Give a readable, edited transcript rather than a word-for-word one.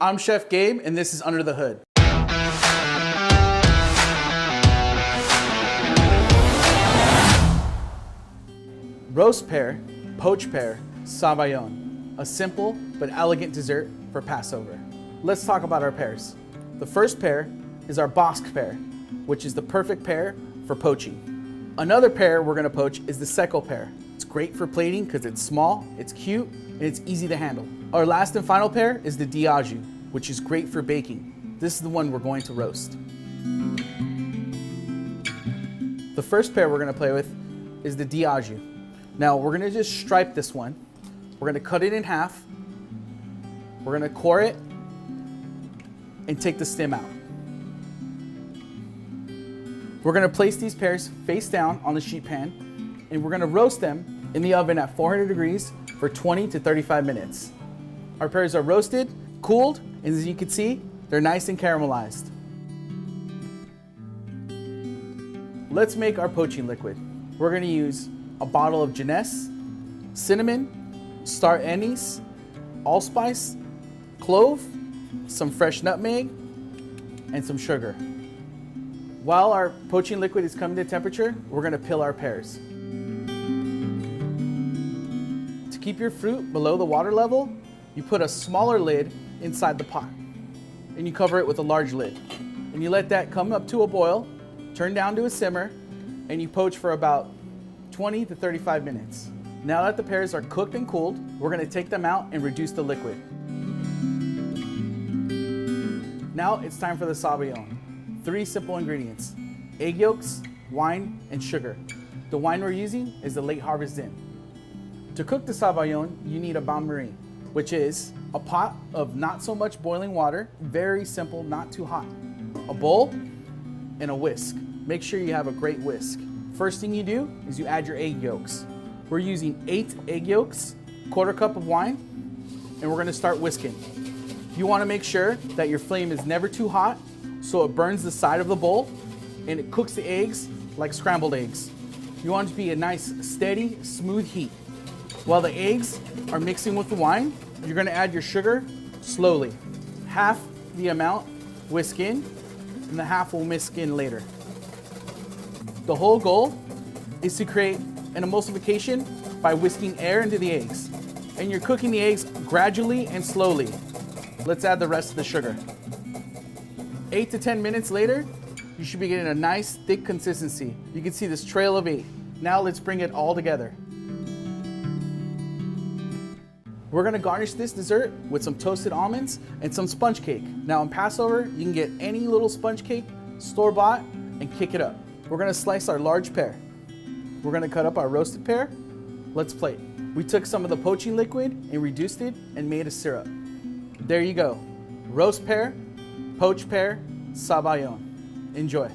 I'm Chef Gabe, and this is Under the Hood. Roast pear, poached pear, Sabayon, a simple but elegant dessert for Passover. Let's talk about our pears. The first pear is our Bosc pear, which is the perfect pear for poaching. Another pear we're gonna poach is the secco pear. It's great for plating because it's small, it's cute, and it's easy to handle. Our last and final pear is the diaju, which is great for baking. This is the one we're going to roast. The first pear we're gonna play with is the diaju. Now we're gonna just stripe this one. We're gonna cut it in half. We're gonna core it and take the stem out. We're gonna place these pears face down on the sheet pan, and we're gonna roast them in the oven at 400 degrees for 20 to 35 minutes. Our pears are roasted, cooled, and as you can see, they're nice and caramelized. Let's make our poaching liquid. We're gonna use a bottle of Jeunesse, cinnamon, star anise, allspice, clove, some fresh nutmeg, and some sugar. While our poaching liquid is coming to temperature, we're gonna peel our pears. To keep your fruit below the water level, you put a smaller lid inside the pot, and you cover it with a large lid. And you let that come up to a boil, turn down to a simmer, and you poach for about 20 to 35 minutes. Now that the pears are cooked and cooled, we're gonna take them out and reduce the liquid. Now it's time for the Sabayon. 3 simple ingredients: egg yolks, wine, and sugar. The wine we're using is the late harvest Zin. To cook the Sabayon, you need a bain-marie, which is a pot of not so much boiling water, very simple, not too hot, a bowl, and a whisk. Make sure you have a great whisk. First thing you do is you add your egg yolks. We're using 8 egg yolks, 1/4 cup of wine, and we're gonna start whisking. You wanna make sure that your flame is never too hot so it burns the side of the bowl and it cooks the eggs like scrambled eggs. You want it to be a nice, steady, smooth heat. While the eggs are mixing with the wine, you're gonna add your sugar slowly. Half the amount whisk in, and the half will whisk in later. The whole goal is to create an emulsification by whisking air into the eggs. And you're cooking the eggs gradually and slowly. Let's add the rest of the sugar. 8 to 10 minutes later, you should be getting a nice thick consistency. You can see this trail of 8. Now let's bring it all together. We're gonna garnish this dessert with some toasted almonds and some sponge cake. Now in Passover, you can get any little sponge cake, store-bought, and kick it up. We're gonna slice our large pear. We're gonna cut up our roasted pear. Let's plate. We took some of the poaching liquid and reduced it and made a syrup. There you go. Roast pear, poached pear, Sabayon. Enjoy.